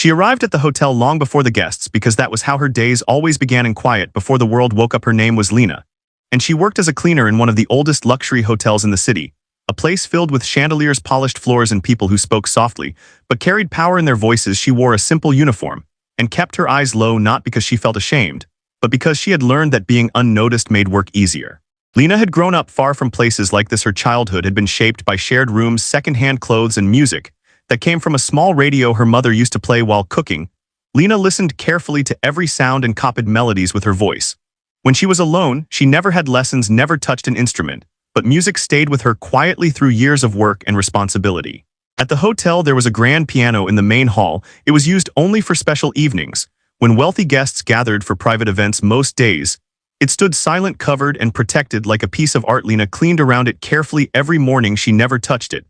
She arrived at the hotel long before the guests because that was how her days always began in quiet before the world woke up. Her name was Lena, and she worked as a cleaner in one of the oldest luxury hotels in the city, a place filled with chandeliers, polished floors, and people who spoke softly, but carried power in their voices. She wore a simple uniform, and kept her eyes low not because she felt ashamed, but because she had learned that being unnoticed made work easier. Lena had grown up far from places like this. Her childhood had been shaped by shared rooms, second-hand clothes, and music that came from a small radio her mother used to play while cooking. Lena listened carefully to every sound and copied melodies with her voice. When she was alone, she never had lessons, never touched an instrument, but music stayed with her quietly through years of work and responsibility. At the hotel, there was a grand piano in the main hall. It was used only for special evenings, when wealthy guests gathered for private events. Most days, it stood silent, covered and protected like a piece of art. Lena cleaned around it carefully every morning. She never touched it,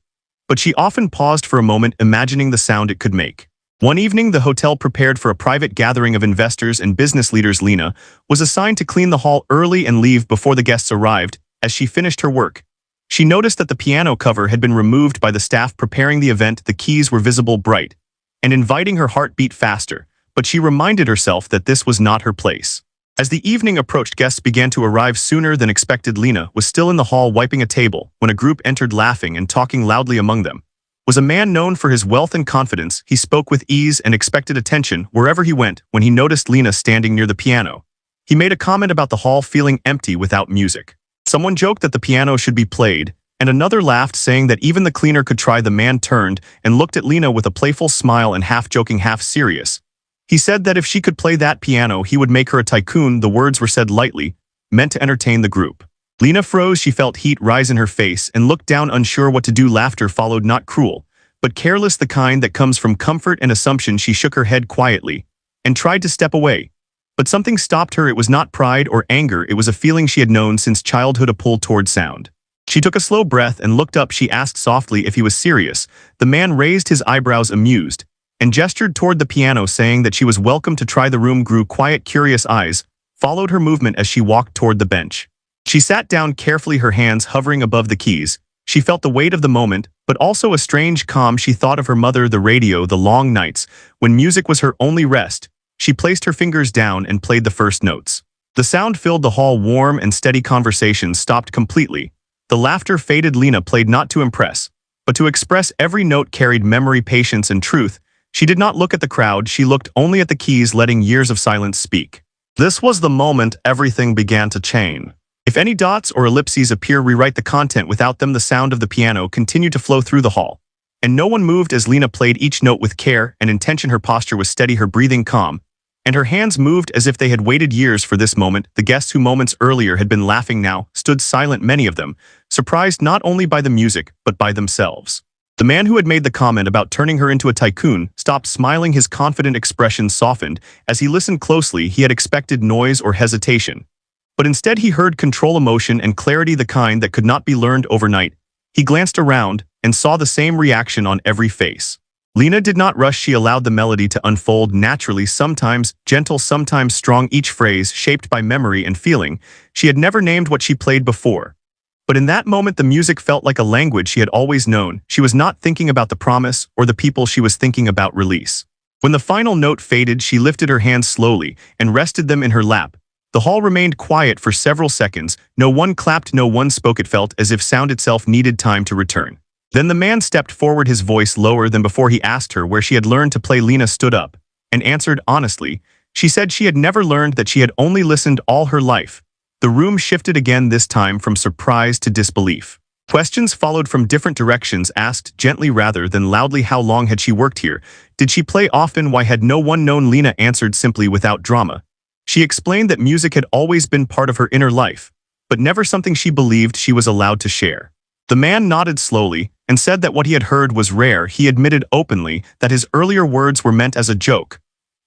but she often paused for a moment, imagining the sound it could make. One evening, the hotel prepared for a private gathering of investors and business leaders. Lena was assigned to clean the hall early and leave before the guests arrived. As she finished her work, she noticed that the piano cover had been removed by the staff preparing the event. The keys were visible, bright and inviting. Her heart beat faster, but she reminded herself that this was not her place. As the evening approached, guests began to arrive sooner than expected. Lena was still in the hall wiping a table when a group entered, laughing and talking loudly. Among them was a man known for his wealth and confidence. He spoke with ease and expected attention wherever he went. When he noticed Lena standing near the piano, he made a comment about the hall feeling empty without music. Someone joked that the piano should be played, and another laughed, saying that even the cleaner could try. The man turned and looked at Lena with a playful smile and half joking, half serious. He said that if she could play that piano, he would make her a tycoon. The words were said lightly, meant to entertain the group. Lena froze. She felt heat rise in her face and looked down, unsure what to do. Laughter followed, not cruel, but careless, the kind that comes from comfort and assumption. She shook her head quietly and tried to step away, but something stopped her. It was not pride or anger. It was a feeling she had known since childhood, a pull toward sound. She took a slow breath and looked up. She asked softly if he was serious. The man raised his eyebrows, amused, and gestured toward the piano, saying that she was welcome to try. The room grew quiet. Curious eyes followed her movement as she walked toward the bench. She sat down carefully, her hands hovering above the keys. She felt the weight of the moment, but also a strange calm. She thought of her mother, the radio, the long nights when music was her only rest. She placed her fingers down and played the first notes. The sound filled the hall. Warm and steady. Conversations stopped completely. The laughter faded. Lena played not to impress, but to express. Every note carried memory, patience, and truth. She did not look at the crowd. She looked only at the keys, letting years of silence speak. This was the moment everything began to change. If any dots or ellipses appear, rewrite the content. Without them, the sound of the piano continued to flow through the hall, and no one moved as Lena played each note with care and intention. Her posture was steady, her breathing calm, and her hands moved as if they had waited years for this moment. The guests who moments earlier had been laughing now stood silent, many of them surprised not only by the music but by themselves. The man who had made the comment about turning her into a tycoon stopped smiling. His confident expression softened. As he listened closely, he had expected noise or hesitation, but instead he heard control, emotion, and clarity, the kind that could not be learned overnight. He glanced around and saw the same reaction on every face. Lena did not rush. She allowed the melody to unfold naturally, sometimes gentle, sometimes strong, each phrase shaped by memory and feeling. She had never named what she played before, but in that moment the music felt like a language she had always known. She was not thinking about the promise or the people. She was thinking about release. When the final note faded, she lifted her hands slowly and rested them in her lap. The hall remained quiet for several seconds. No one clapped, no one spoke. It felt as if sound itself needed time to return. Then the man stepped forward, his voice lower than before. He asked her where she had learned to play. Lena stood up and answered honestly. She said she had never learned, that she had only listened all her life. The room shifted again, this time from surprise to disbelief. Questions followed from different directions, asked gently rather than loudly. How long had she worked here? Did she play often? Why had no one known? Lena answered simply, without drama. She explained that music had always been part of her inner life, but never something she believed she was allowed to share. The man nodded slowly and said that what he had heard was rare. He admitted openly that his earlier words were meant as a joke,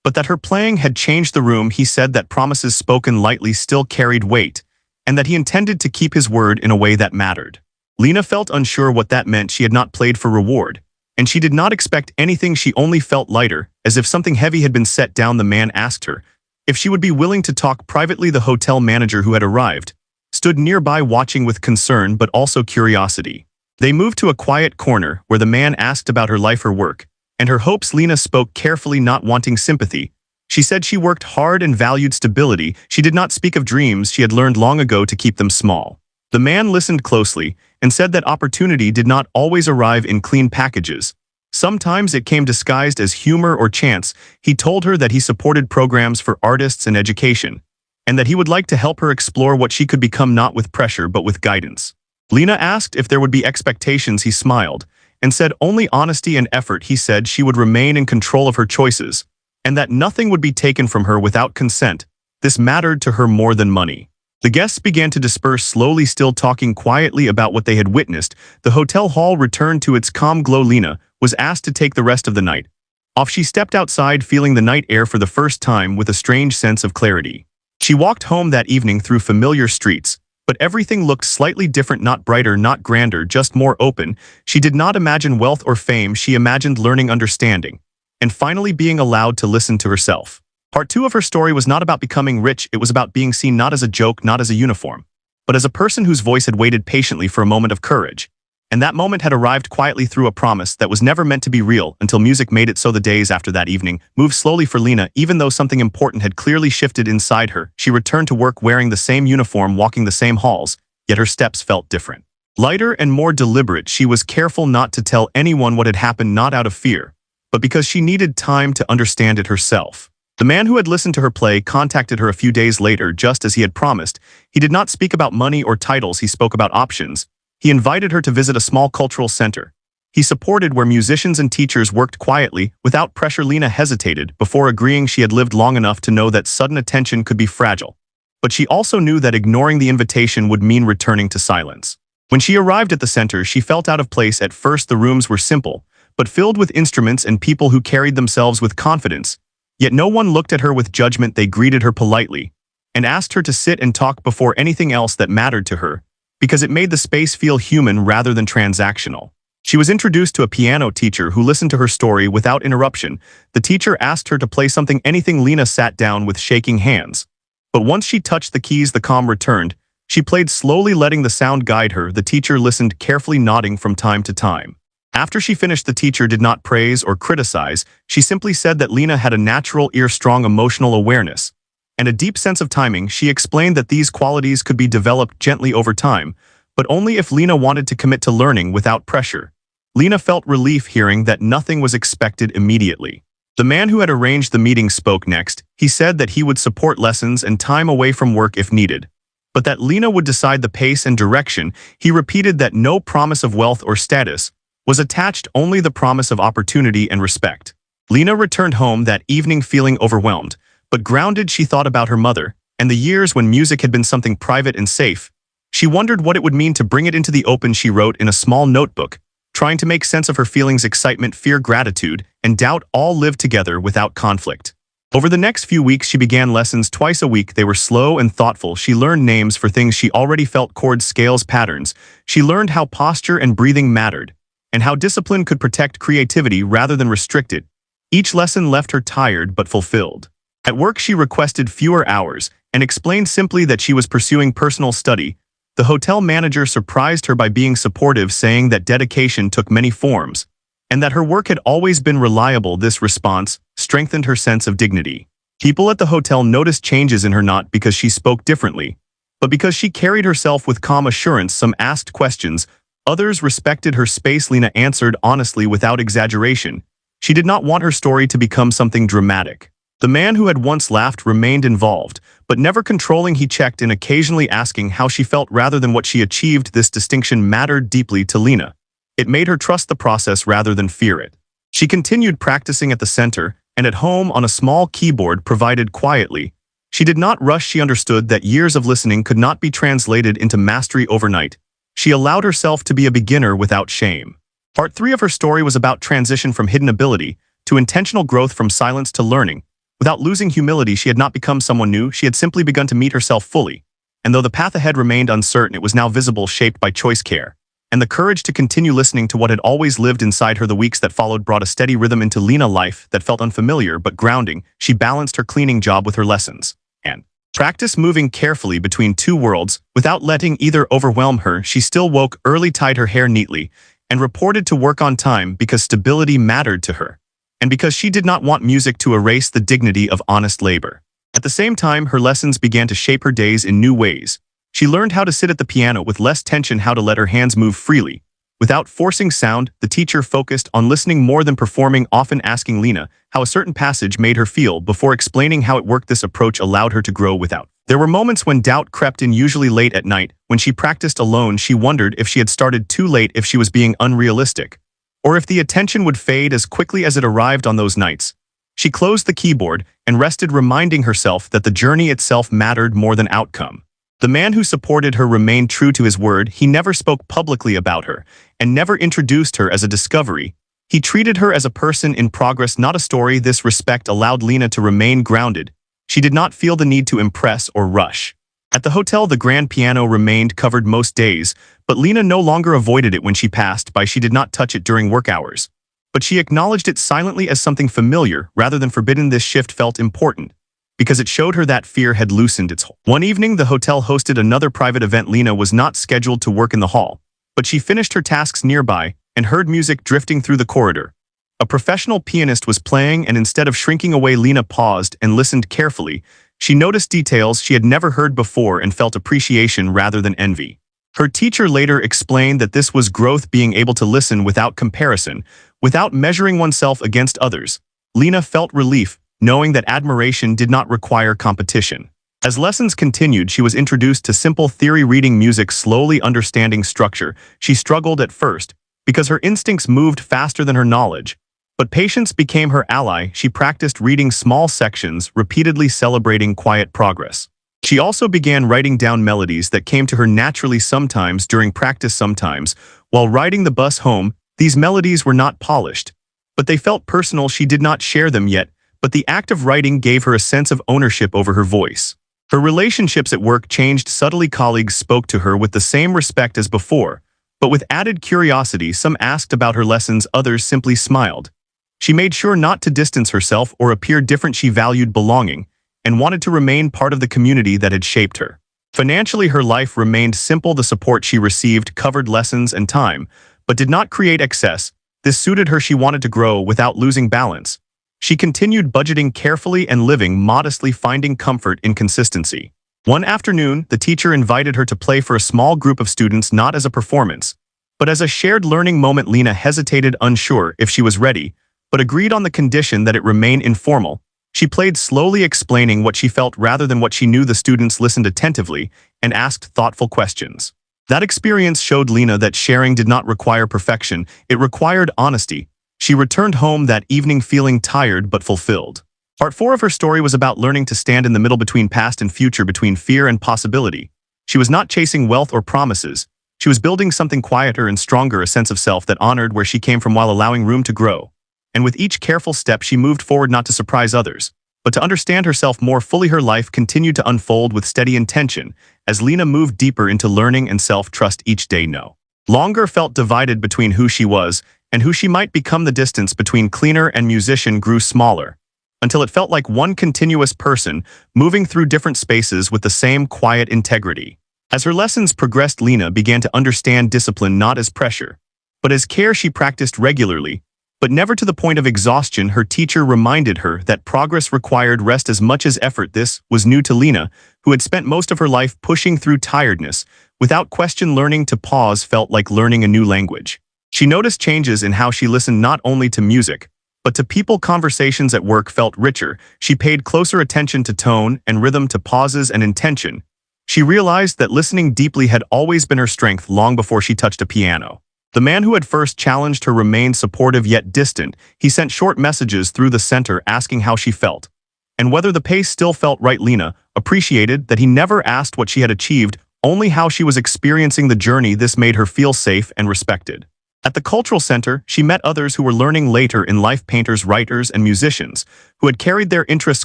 but that her playing had changed the room. He said that promises spoken lightly still carried weight, and that he intended to keep his word in a way that mattered. Lena felt unsure what that meant. She had not played for reward, and she did not expect anything. She only felt lighter, as if something heavy had been set down. The man asked her if she would be willing to talk privately. The hotel manager, who had arrived, stood nearby, watching with concern but also curiosity. They moved to a quiet corner where the man asked about her life, her work, And her hopes. Lena spoke carefully, not wanting sympathy. She said she worked hard and valued stability. She did not speak of dreams she had learned long ago to keep them small. The man listened closely and said that opportunity did not always arrive in clean packages. Sometimes it came disguised as humor or chance. He told her that he supported programs for artists and education, and that he would like to help her explore what she could become, not with pressure but with guidance. Lena asked if there would be expectations. He smiled and said only honesty and effort. He said she would remain in control of her choices, and that nothing would be taken from her without consent. This mattered to her more than money. The guests began to disperse slowly, still talking quietly about what they had witnessed. The hotel hall returned to its calm glow. Lena was asked to take the rest of the night off. She stepped outside, feeling the night air for the first time with a strange sense of clarity. She walked home that evening through familiar streets, but everything looked slightly different, not brighter, not grander, just more open. She did not imagine wealth or fame. She imagined learning, understanding, and finally being allowed to listen to herself. Part 2 of her story was not about becoming rich. It was about being seen, not as a joke, not as a uniform, but as a person whose voice had waited patiently for a moment of courage. And that moment had arrived quietly through a promise that was never meant to be real until music made it so. The days after that evening moved slowly for Lena. Even though something important had clearly shifted inside her, she returned to work wearing the same uniform, walking the same halls, yet her steps felt different. Lighter and more deliberate. She was careful not to tell anyone what had happened, not out of fear, but because she needed time to understand it herself. The man who had listened to her play contacted her a few days later, just as he had promised. He did not speak about money or titles. He spoke about options. He invited her to visit a small cultural center. He supported where musicians and teachers worked quietly, without pressure. Lena hesitated before agreeing. She had lived long enough to know that sudden attention could be fragile. But she also knew that ignoring the invitation would mean returning to silence. When she arrived at the center, she felt out of place. At first, the rooms were simple, but filled with instruments and people who carried themselves with confidence. Yet no one looked at her with judgment. They greeted her politely and asked her to sit and talk before anything else that mattered to her, because it made the space feel human rather than transactional. She was introduced to a piano teacher who listened to her story without interruption. The teacher asked her to play something, anything. Lena sat down with shaking hands. But once she touched the keys, the calm returned. She played slowly, letting the sound guide her. The teacher listened carefully, nodding from time to time. After she finished, the teacher did not praise or criticize. She simply said that Lena had a natural ear, strong emotional awareness, and a deep sense of timing. She explained that these qualities could be developed gently over time, but only if Lena wanted to commit to learning without pressure. Lena felt relief hearing that nothing was expected immediately. The man who had arranged the meeting spoke next. He said that he would support lessons and time away from work if needed, but that Lena would decide the pace and direction. He repeated that no promise of wealth or status was attached, only the promise of opportunity and respect. Lena returned home that evening feeling overwhelmed, but grounded. She thought about her mother and the years when music had been something private and safe. She wondered what it would mean to bring it into the open. She wrote in a small notebook, trying to make sense of her feelings. Excitement, fear, gratitude, and doubt all lived together without conflict. Over the next few weeks, she began lessons twice a week. They were slow and thoughtful. She learned names for things she already felt: chords, scales, patterns. She learned how posture and breathing mattered, and how discipline could protect creativity rather than restrict it. Each lesson left her tired but fulfilled. At work, she requested fewer hours and explained simply that she was pursuing personal study. The hotel manager surprised her by being supportive, saying that dedication took many forms, and that her work had always been reliable. This response strengthened her sense of dignity. People at the hotel noticed changes in her, not because she spoke differently, but because she carried herself with calm assurance. Some asked questions, others respected her space. Lena answered honestly without exaggeration. She did not want her story to become something dramatic. The man who had once laughed remained involved, but never controlling. He checked in occasionally, asking how she felt rather than what she achieved. This distinction mattered deeply to Lena. It made her trust the process rather than fear it. She continued practicing at the center and at home on a small keyboard provided quietly. She did not rush. She understood that years of listening could not be translated into mastery overnight. She allowed herself to be a beginner without shame. Part 3 of her story was about transition from hidden ability to intentional growth, from silence to learning. Without losing humility, she had not become someone new. She had simply begun to meet herself fully. And though the path ahead remained uncertain, it was now visible, shaped by choice, care, and the courage to continue listening to what had always lived inside her. The weeks that followed brought a steady rhythm into Lena life that felt unfamiliar but grounding. She balanced her cleaning job with her lessons and practice, moving carefully between two worlds without letting either overwhelm her. She still woke early, tied her hair neatly, and reported to work on time because stability mattered to her. and because she did not want music to erase the dignity of honest labor. At the same time, her lessons began to shape her days in new ways. She learned how to sit at the piano with less tension, how to let her hands move freely. Without forcing sound, the teacher focused on listening more than performing, often asking Lena how a certain passage made her feel before explaining how it worked. This approach allowed her to grow without. There were moments when doubt crept in, usually late at night. When she practiced alone, she wondered if she had started too late, if she was being unrealistic, or if the attention would fade as quickly as it arrived on those nights. She closed the keyboard and rested, reminding herself that the journey itself mattered more than outcome. The man who supported her remained true to his word. He never spoke publicly about her, and never introduced her as a discovery. He treated her as a person in progress, not a story. This respect allowed Lena to remain grounded. She did not feel the need to impress or rush. At the hotel, the grand piano remained covered most days, but Lena no longer avoided it when she passed by. She did not touch it during work hours, but she acknowledged it silently as something familiar rather than forbidden. This shift felt important, because it showed her that fear had loosened its hold. One evening, the hotel hosted another private event. Lena was not scheduled to work in the hall, but she finished her tasks nearby and heard music drifting through the corridor. A professional pianist was playing, and instead of shrinking away, Lena paused and listened carefully. She noticed details she had never heard before and felt appreciation rather than envy. Her teacher later explained that this was growth, being able to listen without comparison, without measuring oneself against others. Lena felt relief, knowing that admiration did not require competition. As lessons continued, she was introduced to simple theory, reading music slowly, understanding structure. She struggled at first, because her instincts moved faster than her knowledge. But patience became her ally. She practiced reading small sections, repeatedly celebrating quiet progress. She also began writing down melodies that came to her naturally, sometimes during practice, sometimes while riding the bus home. These melodies were not polished, but they felt personal. She did not share them yet, but the act of writing gave her a sense of ownership over her voice. Her relationships at work changed subtly. Colleagues spoke to her with the same respect as before, but with added curiosity. Some asked about her lessons, others simply smiled. She made sure not to distance herself or appear different. She valued belonging and wanted to remain part of the community that had shaped her. Financially, her life remained simple. The support she received covered lessons and time, but did not create excess. This suited her. She wanted to grow without losing balance. She continued budgeting carefully and living modestly, finding comfort in consistency. One afternoon, the teacher invited her to play for a small group of students, not as a performance, but as a shared learning moment. Lena hesitated, unsure if she was ready, but agreed on the condition that it remain informal. She played slowly, explaining what she felt rather than what she knew. The students listened attentively and asked thoughtful questions. That experience showed Lena that sharing did not require perfection, it required honesty. She returned home that evening feeling tired but fulfilled. Part 4 of her story was about learning to stand in the middle between past and future, between fear and possibility. She was not chasing wealth or promises. She was building something quieter and stronger, a sense of self that honored where she came from while allowing room to grow. And with each careful step, she moved forward, not to surprise others, but to understand herself more fully. Her life continued to unfold with steady intention as Lena moved deeper into learning and self-trust. Each day no longer felt divided between who she was and who she might become. The distance between cleaner and musician grew smaller, until it felt like one continuous person moving through different spaces with the same quiet integrity. As her lessons progressed, Lena began to understand discipline not as pressure, but as care. She practiced regularly, but never to the point of exhaustion. Her teacher reminded her that progress required rest as much as effort. This was new to Lena, who had spent most of her life pushing through tiredness. Without question, learning to pause felt like learning a new language. She noticed changes in how she listened, not only to music, but to people. Conversations at work felt richer. She paid closer attention to tone and rhythm, to pauses and intention. She realized that listening deeply had always been her strength long before she touched a piano. The man who had first challenged her remained supportive yet distant. He sent short messages through the center asking how she felt and whether the pace still felt right. Lena appreciated that he never asked what she had achieved, only how she was experiencing the journey. This made her feel safe and respected. At the cultural center, she met others who were learning later in life, painters, writers, and musicians, who had carried their interests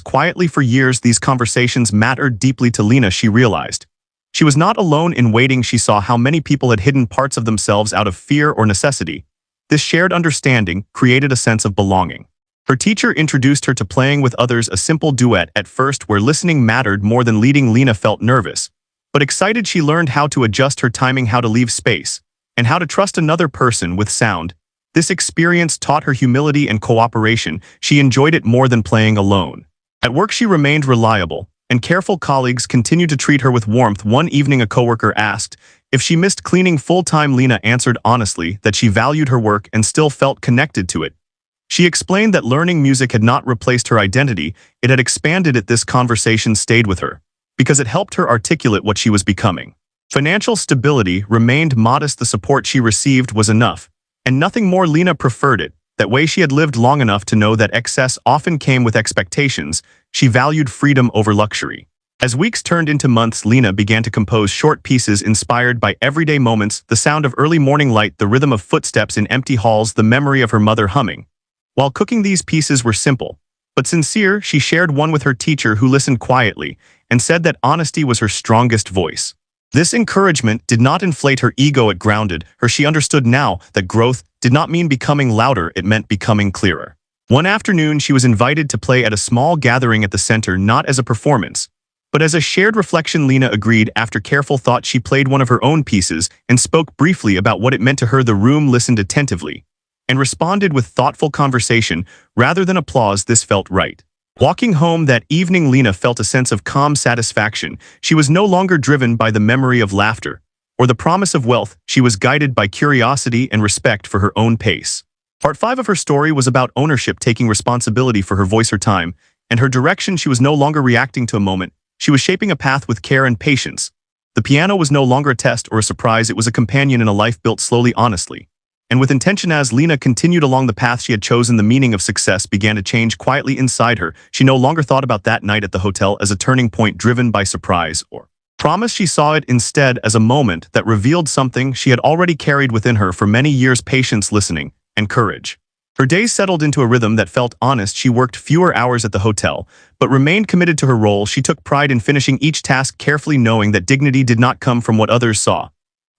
quietly for years. These conversations mattered deeply to Lena. She realized she was not alone in waiting. She saw how many people had hidden parts of themselves out of fear or necessity. This shared understanding created a sense of belonging. Her teacher introduced her to playing with others, a simple duet at first where listening mattered more than leading. Lena felt nervous, but excited. She learned how to adjust her timing, how to leave space, and how to trust another person with sound. This experience taught her humility and cooperation. She enjoyed it more than playing alone. At work she remained reliable, and careful colleagues continued to treat her with warmth. One evening a coworker asked if she missed cleaning full-time. Lena answered honestly that she valued her work and still felt connected to it. She explained that learning music had not replaced her identity, it had expanded it. This conversation stayed with her, because it helped her articulate what she was becoming. Financial stability remained modest. The support she received was enough, and nothing more. Lena preferred it. That way she had lived long enough to know that excess often came with expectations. She valued freedom over luxury. As weeks turned into months, Lena began to compose short pieces inspired by everyday moments, the sound of early morning light, the rhythm of footsteps in empty halls, the memory of her mother humming. While cooking, these pieces were simple, but sincere. She shared one with her teacher, who listened quietly and said that honesty was her strongest voice. This encouragement did not inflate her ego, it grounded her. She understood now that growth did not mean becoming louder, it meant becoming clearer. One afternoon she was invited to play at a small gathering at the center, not as a performance, but as a shared reflection. Lena agreed. After careful thought she played one of her own pieces and spoke briefly about what it meant to her. The room listened attentively and responded with thoughtful conversation rather than applause. This felt right. Walking home that evening, Lena felt a sense of calm satisfaction. She was no longer driven by the memory of laughter or the promise of wealth. She was guided by curiosity and respect for her own pace. Part 5 of her story was about ownership, taking responsibility for her voice, her time, and her direction. She was no longer reacting to a moment. She was shaping a path with care and patience. The piano was no longer a test or a surprise. It was a companion in a life built slowly, honestly, and with intention. As Lena continued along the path she had chosen, the meaning of success began to change quietly inside her. She no longer thought about that night at the hotel as a turning point driven by surprise or promise. She saw it instead as a moment that revealed something she had already carried within her for many years: patience, listening, and courage. Her days settled into a rhythm that felt honest. She worked fewer hours at the hotel, but remained committed to her role. She took pride in finishing each task carefully, knowing that dignity did not come from what others saw,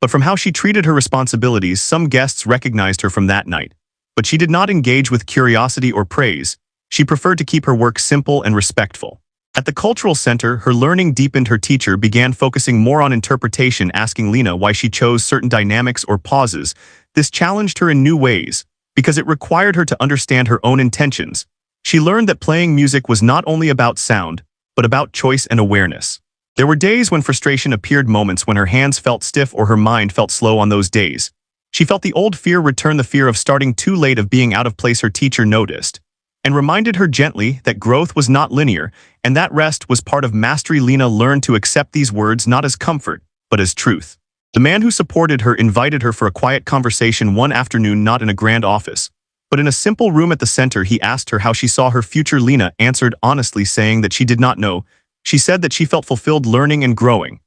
but from how she treated her responsibilities. Some guests recognized her from that night, but she did not engage with curiosity or praise. She preferred to keep her work simple and respectful. At the cultural center, her learning deepened. Her teacher began focusing more on interpretation, asking Lena why she chose certain dynamics or pauses. This challenged her in new ways, because it required her to understand her own intentions. She learned that playing music was not only about sound, but about choice and awareness. There were days when frustration appeared, moments when her hands felt stiff or her mind felt slow. On those days, she felt the old fear return, the fear of starting too late, of being out of place. Her teacher noticed and reminded her gently that growth was not linear, and that rest was part of mastery. Lena learned to accept these words not as comfort, but as truth. The man who supported her invited her for a quiet conversation one afternoon, not in a grand office, but in a simple room at the center. He asked her how she saw her future. Lena answered honestly, saying that she did not know. She said that she felt fulfilled learning and growing,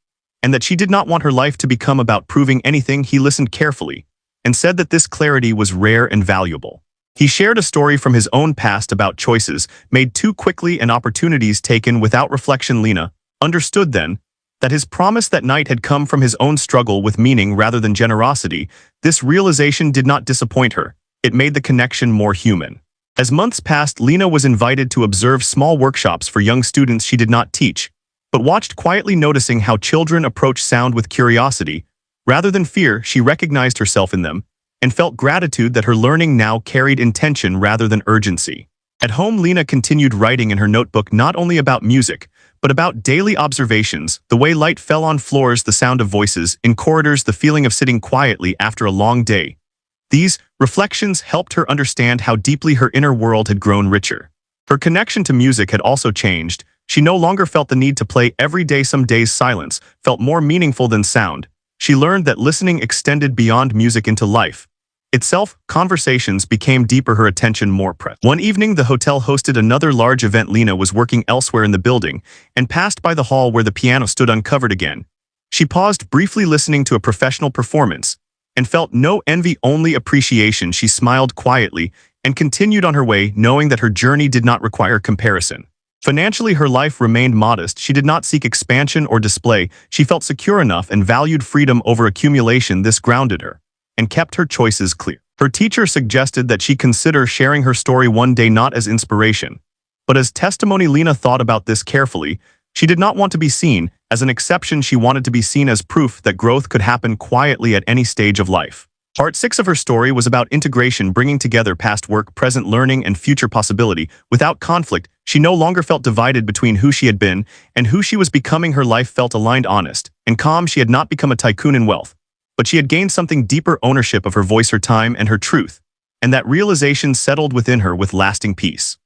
and that she did not want her life to become about proving anything. He listened carefully and said that this clarity was rare and valuable. He shared a story from his own past about choices made too quickly and opportunities taken without reflection. Lena understood then that his promise that night had come from his own struggle with meaning rather than generosity. This realization did not disappoint her. It made the connection more human. As months passed, Lena was invited to observe small workshops for young students. She did not teach, but watched quietly, noticing how children approach sound with curiosity rather than fear. She recognized herself in them and felt gratitude that her learning now carried intention rather than urgency. At home, Lena continued writing in her notebook, not only about music, but about daily observations: the way light fell on floors, the sound of voices in corridors, the feeling of sitting quietly after a long day. These reflections helped her understand how deeply her inner world had grown richer. Her connection to music had also changed. She no longer felt the need to play every day. Some days silence felt more meaningful than sound. She learned that listening extended beyond music into life itself. Conversations became deeper, her attention more present. One evening, the hotel hosted another large event. Lena was working elsewhere in the building and passed by the hall where the piano stood uncovered again. She paused briefly, listening to a professional performance, and felt no envy, only appreciation. She smiled quietly and continued on her way, knowing that her journey did not require comparison. Financially, her life remained modest. She did not seek expansion or display. She felt secure enough and valued freedom over accumulation. This grounded her and kept her choices clear. Her teacher suggested that she consider sharing her story one day, not as inspiration, but as testimony. Lena thought about this carefully. She did not want to be seen as an exception. She wanted to be seen as proof that growth could happen quietly at any stage of life. Part 6 of her story was about integration, bringing together past work, present learning, and future possibility. Without conflict, she no longer felt divided between who she had been and who she was becoming. Her life felt aligned, honest, and calm. She had not become a tycoon in wealth, but she had gained something deeper: ownership of her voice, her time, and her truth. And that realization settled within her with lasting peace.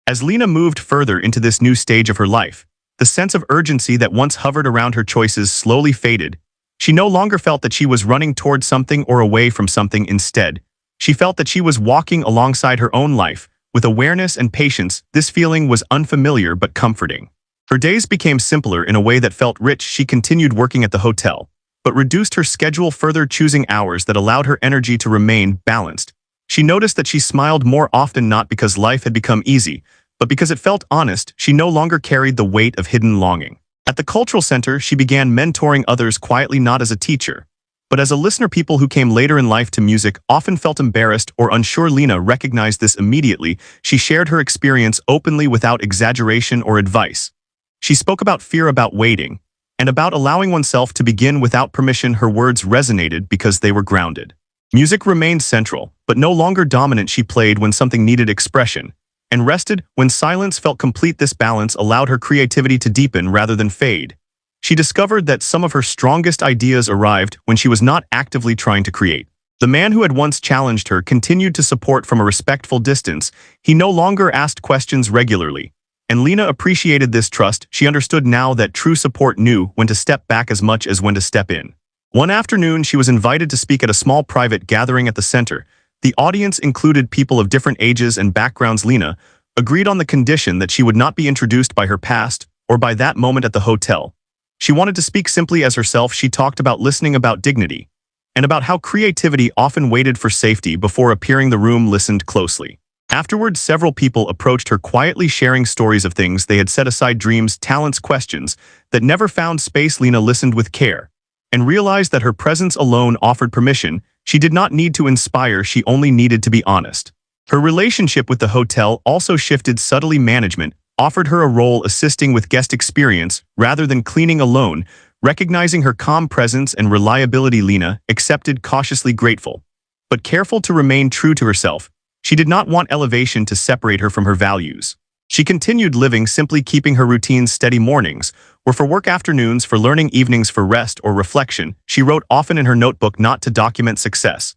As Lena moved further into this new stage of her life, the sense of urgency that once hovered around her choices slowly faded. She no longer felt that she was running toward something or away from something. Instead, she felt that she was walking alongside her own life, with awareness and patience. This feeling was unfamiliar but comforting. Her days became simpler in a way that felt rich. She continued working at the hotel, but reduced her schedule further, choosing hours that allowed her energy to remain balanced. She noticed that she smiled more often, not because life had become easy, but because it felt honest. She no longer carried the weight of hidden longing. At the cultural center, she began mentoring others quietly, not as a teacher, but as a listener. People who came later in life to music often felt embarrassed or unsure. Lena recognized this immediately. She shared her experience openly without exaggeration or advice. She spoke about fear, about waiting, and about allowing oneself to begin without permission. Her words resonated because they were grounded. Music remained central, but no longer dominant. She played when something needed expression, and rested when silence felt complete. This balance allowed her creativity to deepen rather than fade. She discovered that some of her strongest ideas arrived when she was not actively trying to create. The man who had once challenged her continued to support from a respectful distance. He no longer asked questions regularly, and Lena appreciated this trust. She understood now that true support knew when to step back as much as when to step in. One afternoon, she was invited to speak at a small private gathering at the center. The audience included people of different ages and backgrounds. Lena agreed on the condition that she would not be introduced by her past or by that moment at the hotel. She wanted to speak simply as herself. She talked about listening, about dignity, and about how creativity often waited for safety before appearing. The room listened closely. Afterwards, several people approached her quietly, sharing stories of things they had set aside, dreams, talents, questions that never found space. Lena listened with care and realized that her presence alone offered permission. She did not need to inspire, she only needed to be honest. Her relationship with the hotel also shifted subtly. Management offered her a role assisting with guest experience rather than cleaning alone. Recognizing her calm presence and reliability, Lena accepted, cautiously grateful, but careful to remain true to herself. She did not want elevation to separate her from her values. She continued living simply, keeping her routines steady. Mornings were for work, afternoons for learning, evenings for rest or reflection. She wrote often in her notebook, not to document success,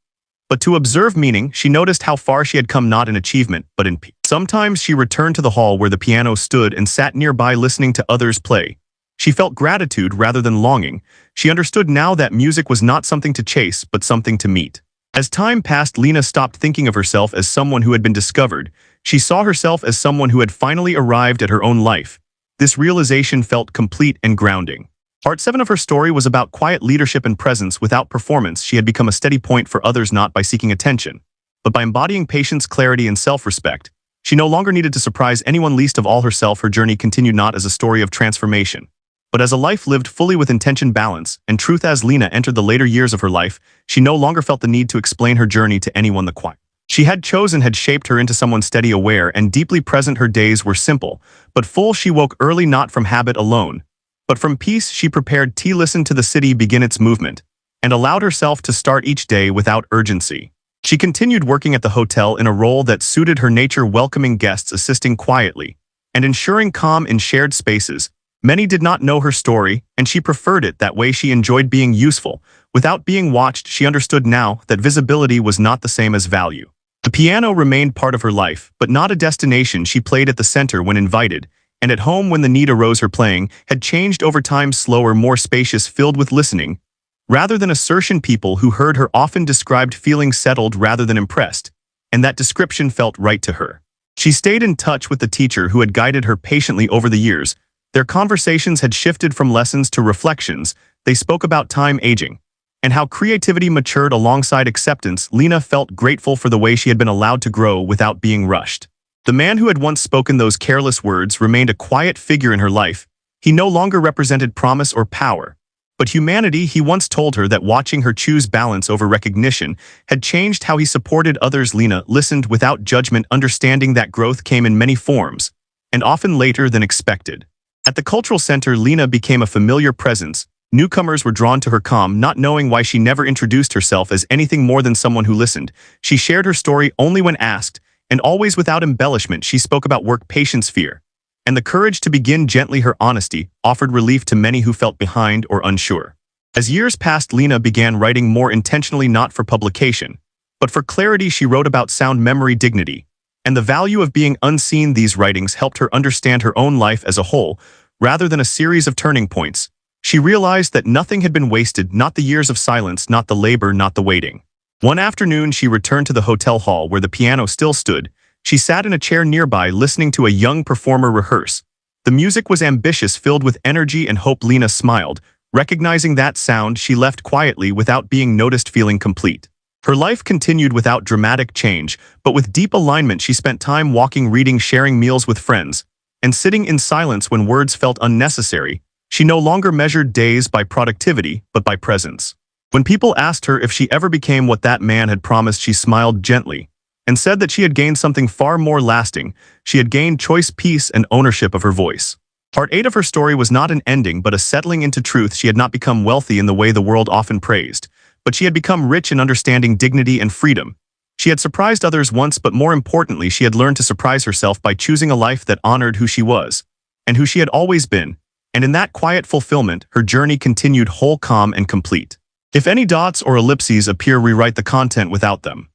but to observe meaning. She noticed how far she had come, not in achievement, but in peace. Sometimes she returned to the hall where the piano stood and sat nearby, listening to others play. She felt gratitude rather than longing. She understood now that music was not something to chase, but something to meet. As time passed, Lena stopped thinking of herself as someone who had been discovered. She saw herself as someone who had finally arrived at her own life. This realization felt complete and grounding. Part 7 of her story was about quiet leadership and presence without performance. She had become a steady point for others, not by seeking attention, but by embodying patience, clarity, and self-respect. She no longer needed to surprise anyone, least of all herself. Her journey continued not as a story of transformation, but as a life lived fully with intention, balance, and truth. As Lena entered the later years of her life, she no longer felt the need to explain her journey to anyone. The quiet she had chosen had shaped her into someone steady, aware, and deeply present. Her days were simple, but full. She woke early, not from habit alone, but from peace. She prepared tea, listened to the city begin its movement, and allowed herself to start each day without urgency. She continued working at the hotel in a role that suited her nature, welcoming guests, assisting quietly, and ensuring calm in shared spaces. Many did not know her story, and she preferred it that way. She enjoyed being useful, without being watched. She understood now that visibility was not the same as value. The piano remained part of her life, but not a destination. She played at the center when invited, and at home when the need arose. Her playing had changed over time, slower, more spacious, filled with listening rather than assertion. People who heard her often described feeling settled rather than impressed, and that description felt right to her. She stayed in touch with the teacher who had guided her patiently over the years. Their conversations had shifted from lessons to reflections. They spoke about time, aging, and how creativity matured alongside acceptance. Lena felt grateful for the way she had been allowed to grow without being rushed. The man who had once spoken those careless words remained a quiet figure in her life. He no longer represented promise or power, but humanity. He once told her that watching her choose balance over recognition had changed how he supported others. Lena listened without judgment, understanding that growth came in many forms, and often later than expected. At the cultural center, Lena became a familiar presence. Newcomers were drawn to her calm, not knowing why she never introduced herself as anything more than someone who listened. She shared her story only when asked, and always without embellishment. She spoke about work, patience, fear, and the courage to begin gently. Her honesty offered relief to many who felt behind or unsure. As years passed, Lena began writing more intentionally, not for publication, but for clarity. She wrote about sound, memory, dignity, and the value of being unseen. These writings helped her understand her own life as a whole, rather than a series of turning points. She realized that nothing had been wasted, not the years of silence, not the labor, not the waiting. One afternoon, she returned to the hotel hall where the piano still stood. She sat in a chair nearby, listening to a young performer rehearse. The music was ambitious, filled with energy and hope. Lena smiled. Recognizing that sound, she left quietly without being noticed, feeling complete. Her life continued without dramatic change, but with deep alignment. She spent time walking, reading, sharing meals with friends, and sitting in silence when words felt unnecessary. She no longer measured days by productivity, but by presence. When people asked her if she ever became what that man had promised, she smiled gently and said that she had gained something far more lasting. She had gained choice, peace, and ownership of her voice. Part 8 of her story was not an ending, but a settling into truth. She had not become wealthy in the way the world often praised, but she had become rich in understanding, dignity, and freedom. She had surprised others once, but more importantly, she had learned to surprise herself by choosing a life that honored who she was and who she had always been. And in that quiet fulfillment, her journey continued, whole, calm, and complete. If any dots or ellipses appear, rewrite the content without them.